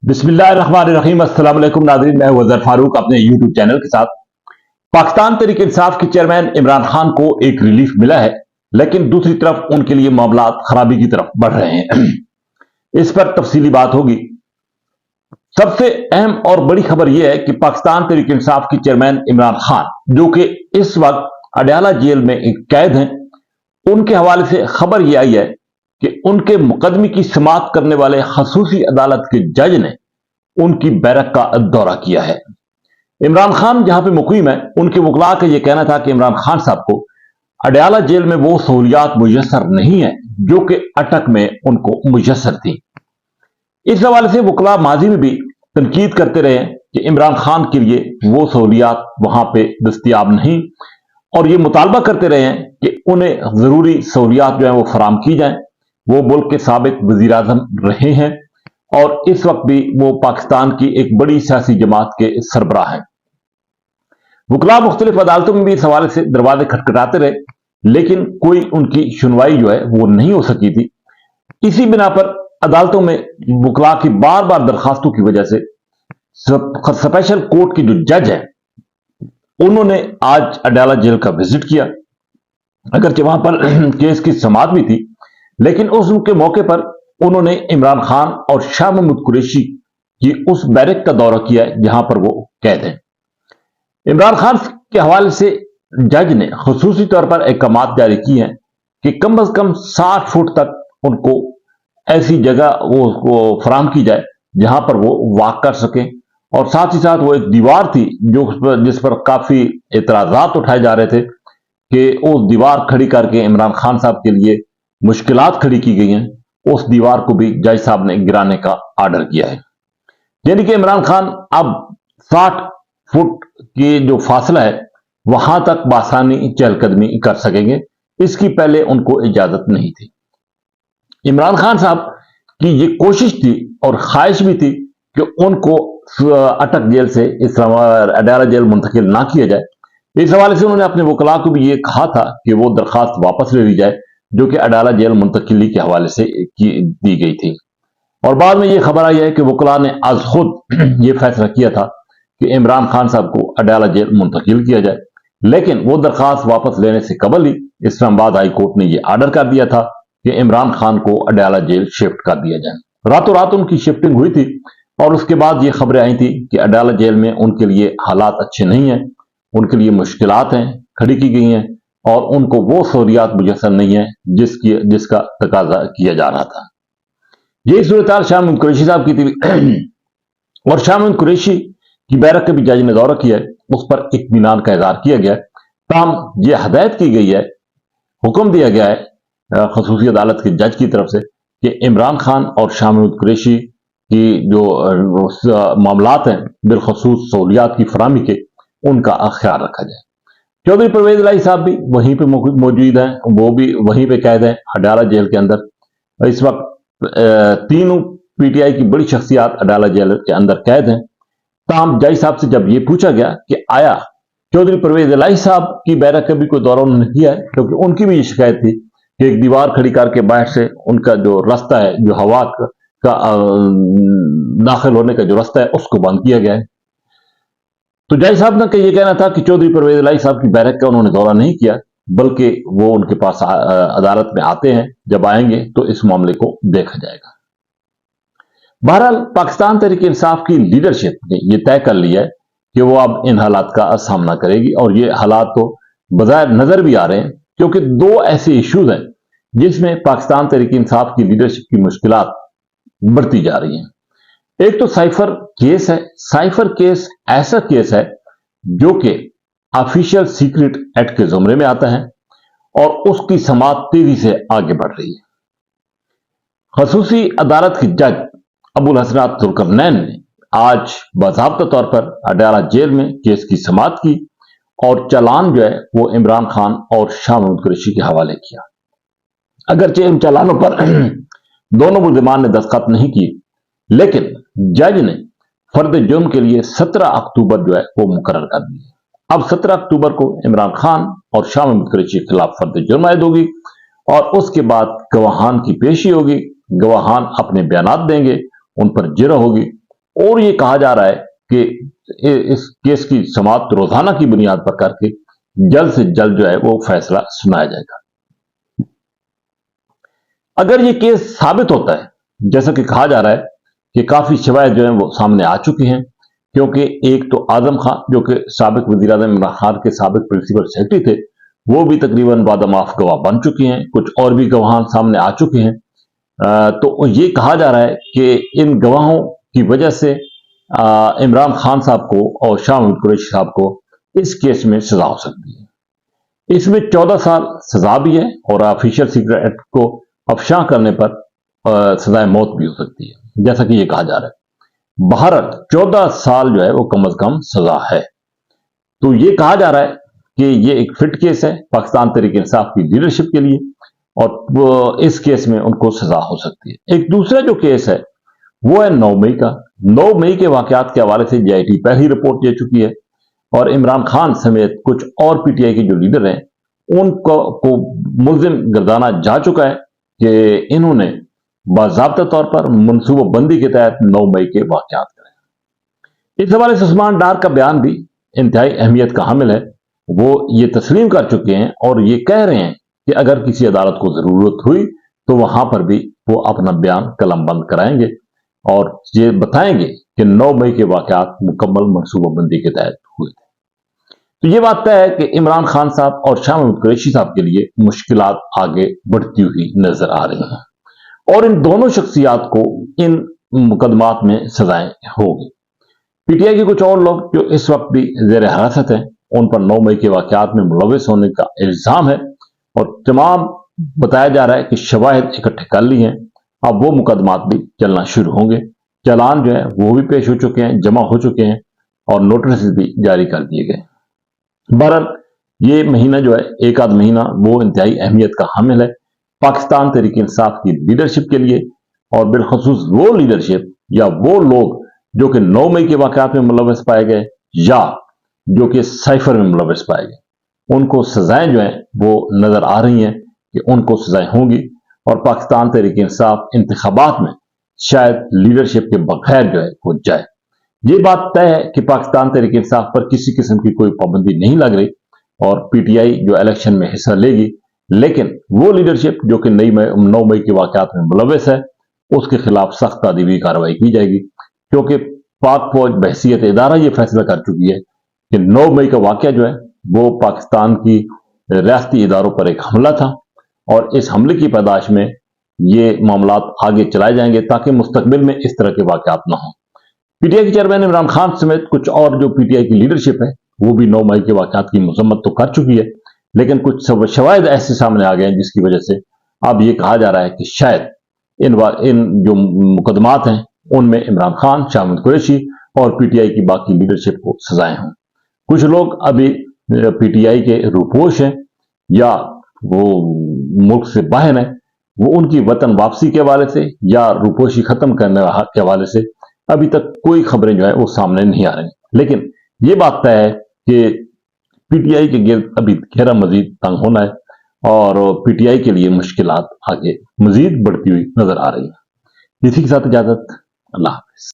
बिस्मिल्लाहिर्रहमानिर्रहीम। अस्सलाम वालेकुम नाज़रीन, मैं वज़ीर फारूक अपने यूट्यूब चैनल के साथ। पाकिस्तान तहरीक इंसाफ के चेयरमैन इमरान खान को एक रिलीफ मिला है, लेकिन दूसरी तरफ उनके लिए मामला खराबी की तरफ बढ़ रहे हैं। इस पर तफसीली बात होगी। सबसे अहम और बड़ी खबर यह है कि पाकिस्तान तहरीक इंसाफ के चेयरमैन इमरान खान, जो कि इस वक्त अडयाला जेल में एक कैद हैं, उनके हवाले से खबर यह आई है कि उनके मुकदमे की समाअत करने वाले खसूसी अदालत के जज ने उनकी बैरक का दौरा किया है। इमरान खान जहां पे मुकीम है, उनके वकला का यह कहना था कि इमरान खान साहब को अडयाला जेल में वो सहूलियात मुयसर नहीं है जो कि अटक में उनको मुयसर थी। इस हवाले से वकला माजी में भी तनकीद करते रहे कि इमरान खान के लिए वो सहूलियात वहां पे दस्तियाब नहीं, और ये मुतालबा करते रहे हैं कि उन्हें जरूरी सहूलियात जो है वो फराम की जाए। वो मुल्क के साबिक वजीर आजम रहे हैं और इस वक्त भी वो पाकिस्तान की एक बड़ी सियासी जमात के सरबराह हैं। वकला मुख्तलिफ अदालतों में भी इस हवाले से दरवाजे खटखटाते रहे, लेकिन कोई उनकी सुनवाई जो है वो नहीं हो सकी थी। इसी बिना पर अदालतों में वकला की बार बार दरखास्तों की वजह से स्पेशल कोर्ट के जो जज हैं, उन्होंने आज अडयाला जेल का विजिट किया। अगरचे वहां पर केस की समाअत भी थी, लेकिन उनके मौके पर उन्होंने इमरान खान और शाह महमूद कुरैशी की उस बैरक का दौरा किया है जहां पर वो कैद हैं। इमरान खान के हवाले से जज ने खुसूसी तौर पर अहकामात जारी किए हैं कि कम अज कम 60 फुट तक उनको ऐसी जगह वो फराम की जाए जहां पर वो वाक कर सकें, और साथ ही साथ वो एक दीवार थी जिस पर काफी एतराजात उठाए जा रहे थे कि वो दीवार खड़ी करके इमरान खान साहब के लिए मुश्किलात खड़ी की गई हैं, उस दीवार को भी जज साहब ने गिराने का आर्डर किया है। यानी कि इमरान खान अब 60 फुट की जो फासला है वहां तक बासानी चहलकदमी कर सकेंगे। इसकी पहले उनको इजाजत नहीं थी। इमरान खान साहब की ये कोशिश थी और ख्वाहिश भी थी कि उनको अटक जेल से अडयाला जेल मुंतकिल ना किया जाए। इस हवाले से उन्होंने अपने वकला को भी ये कहा था कि वो दरखास्त वापस ले ली जाए जो कि अडयाला जेल मुंतकिली के हवाले से दी गई थी। और बाद में ये खबर आई है कि वकला ने आज खुद ये फैसला किया था कि इमरान खान साहब को अडयाला जेल मुंतकिल किया जाए, लेकिन वो दरखास्त वापस लेने से कबल ही इस्लामाबाद हाई कोर्ट ने यह आर्डर कर दिया था कि इमरान खान को अडयाला जेल शिफ्ट कर दिया जाए। रातों रात उनकी शिफ्टिंग हुई थी और उसके बाद ये खबरें आई थी कि अडयाला जेल में उनके लिए हालात अच्छे नहीं हैं, उनके लिए मुश्किलात हैं खड़ी की गई हैं और उनको वो सहूलियात मुयसर नहीं है जिसका तकाजा किया जा रहा था। यही सूरत शाह महमूद कुरैशी साहब की थी और शाह महमूद कुरैशी की बैरक के भी जज ने दौरा किया है, उस पर इत्मीनान का इजहार किया गया है। तमाम ये हदायत की गई है, हुक्म दिया गया है खसूसी अदालत के जज की तरफ से कि इमरान खान और शाह महमूद कुरैशी की जो मामलात हैं बिलखसूस सहूलियात की फराहमी के, उनका ख्याल रखा जाए। चौधरी परवेज इलाही साहब भी वहीं पे मौजूद हैं, वो भी वहीं पे कैद हैं अडयाला जेल के अंदर। इस वक्त तीनों पीटीआई की बड़ी शख्सियात अडयाला जेल के अंदर कैद हैं। ताहम जज साहब से जब ये पूछा गया कि आया चौधरी परवेज इलाही साहब की बैरक का भी कोई दौरा उन्होंने किया है, क्योंकि उनकी भी ये शिकायत थी कि एक दीवार खड़ी करके बाहर से उनका जो रास्ता है, जो हवा का दाखिल होने का जो रास्ता है, उसको बंद किया गया है। तो जज साहब का यह कहना था कि चौधरी परवेज इलाही साहब की बैरक का उन्होंने दौरा नहीं किया, बल्कि वो उनके पास अदालत में आते हैं, जब आएंगे तो इस मामले को देखा जाएगा। बहरहाल पाकिस्तान तहरीक इंसाफ की लीडरशिप ने यह तय कर लिया है कि वो अब इन हालात का सामना करेगी, और ये हालात तो बज़ाहिर नजर भी आ रहे हैं, क्योंकि दो ऐसे इश्यूज हैं जिसमें पाकिस्तान तहरीक इंसाफ की लीडरशिप की मुश्किलात बढ़ती जा रही हैं। एक तो साइफर केस है। साइफर केस ऐसा केस है जो कि ऑफिशियल सीक्रेट एक्ट के जुमरे में आता है और उसकी समाअत तेजी से आगे बढ़ रही है। खसूसी अदालत के जज अबुल हसनात जुल्करनैन ने आज बाज़ाब्ता तौर पर अडयाला जेल में केस की समाअत की और चालान जो है वो इमरान खान और शाह महमूद कुरैशी के हवाले किया। अगरचे इन चालानों पर दोनों मुल्जिमान ने दस्तखत नहीं किए, लेकिन जज ने फर्द जुर्म के लिए 17 अक्टूबर जो है वो मुकर्रर कर दी है। अब 17 अक्टूबर को इमरान खान और शाह महमूद कुरैशी के खिलाफ फर्द जुर्म आयद होगी और उसके बाद गवाहान की पेशी होगी। गवाहान अपने बयानात देंगे, उन पर जिरह होगी और ये कहा जा रहा है कि इस केस की समाअत रोजाना की बुनियाद पर करके जल्द से जल्द जो है वो फैसला सुनाया जाएगा। अगर ये केस साबित होता है, जैसा कि कहा जा रहा है कि काफी शवायद जो है वो सामने आ चुकी हैं, क्योंकि एक तो आजम खान जो कि साबिक वजीर आज़म इमरान खान के साबिक प्रिंसिपल सेक्रेटरी थे, वो भी तकरीबन वादा-माफ गवाह बन चुके हैं, कुछ और भी गवाह सामने आ चुके हैं। तो ये कहा जा रहा है कि इन गवाहों की वजह से इमरान खान साहब को और शाह महमूद कुरैशी साहब को इस केस में सजा हो सकती है। इसमें 14 साल सजा भी है और ऑफिशियल सीक्रेट एक्ट को अफशां करने पर सजाए मौत भी हो सकती है, जैसा कि ये कहा जा रहा है। बहरहाल 14 साल जो है वो कम से कम सजा है। तो ये कहा जा रहा है कि ये एक फिट केस है पाकिस्तान तहरीक इंसाफ की लीडरशिप के लिए, और इस केस में उनको सजा हो सकती है। एक दूसरा जो केस है वो है 9 मई का। 9 मई के वाकयात के हवाले से JIT पहली रिपोर्ट दे चुकी है और इमरान खान समेत कुछ और PTI के जो लीडर हैं उनको मुल्जिम गर्दाना जा चुका है कि इन्होंने बाज़ाब्ता तौर पर मनसूबाबंदी के तहत 9 मई के वाकयात करें। इस हवाले से उस्मान डार का बयान भी इंतहाई अहमियत का हामिल है। वो ये तस्लीम कर चुके हैं और ये कह रहे हैं कि अगर किसी अदालत को जरूरत हुई तो वहां पर भी वो अपना बयान कलमबंद कराएंगे और ये बताएंगे कि 9 मई के वाकयात मुकम्मल मनसूबाबंदी के तहत हुए थे। तो ये बात तय है कि इमरान खान साहब और शाह महमूद कुरैशी साहब के लिए मुश्किलात आगे बढ़ती हुई नजर आ रही हैं और इन दोनों शख्सियात को इन मुकदमात में सजाएं होगी। PTI के कुछ और लोग जो इस वक्त भी जेर हिरासत हैं, उन पर 9 मई के वाकयात में मुलविस होने का इल्जाम है और तमाम बताया जा रहा है कि शवाहिद इकट्ठे कर ली हैं। अब वो मुकदमात भी चलना शुरू होंगे। चालान जो है वो भी पेश हो चुके हैं, जमा हो चुके हैं और नोटिस भी जारी कर दिए गए। बहरहाल ये महीना जो है, एक आध महीना, वो इंतहाई अहमियत का हामिल है पाकिस्तान तहरीक इंसाफ की लीडरशिप के लिए, और बिलखसूस वो लीडरशिप या वो लोग जो कि 9 मई के वाकयात में मुलविस पाए गए या जो कि साइफर में मुलविस पाए गए, उनको सजाएं जो है वो नजर आ रही हैं कि उनको सजाएं होंगी और पाकिस्तान तहरीक इंसाफ इंतखाबात में शायद लीडरशिप के बगैर जो है वो जाए। ये बात तय है कि पाकिस्तान तहरीक इंसाफ पर किसी किस्म की कोई पाबंदी नहीं लग रही और PTI जो इलेक्शन में हिस्सा लेगी, लेकिन वो लीडरशिप जो कि 9 मई के वाकयात में मुलविस है उसके खिलाफ सख्त तादीबी कार्रवाई की जाएगी, क्योंकि पाक फौज बहसीयत इदारा ये फैसला कर चुकी है कि 9 मई का वाकया जो है वो पाकिस्तान की रियासती इदारों पर एक हमला था और इस हमले की पैदाश में ये मामलात आगे चलाए जाएंगे ताकि मुस्तकबिल में इस तरह के वाकयात ना हों। PTI के चेयरमैन इमरान खान समेत कुछ और जो PTI की लीडरशिप है वो भी 9 मई के वाकयात की मजम्मत तो कर चुकी है, लेकिन कुछ शवाहिद ऐसे सामने आ गए हैं जिसकी वजह से अब ये कहा जा रहा है कि शायद इन जो मुकदमात हैं उनमें इमरान खान, शाह महमूद कुरैशी और PTI की बाकी लीडरशिप को सजाएं हों। कुछ लोग अभी PTI के रूपोश हैं या वो मुल्क से बाहर हैं, वो उनकी वतन वापसी के हवाले से या रूपोशी खत्म करने के हवाले से अभी तक कोई खबरें जो है वो सामने नहीं आ रही, लेकिन ये बात तय है कि PTI के गिर्द अभी घेरा मजीद तंग होना है और PTI के लिए मुश्किलात आगे मजीद बढ़ती हुई नजर आ रही है। इसी के साथ इजाजत, अल्लाह हाफिज।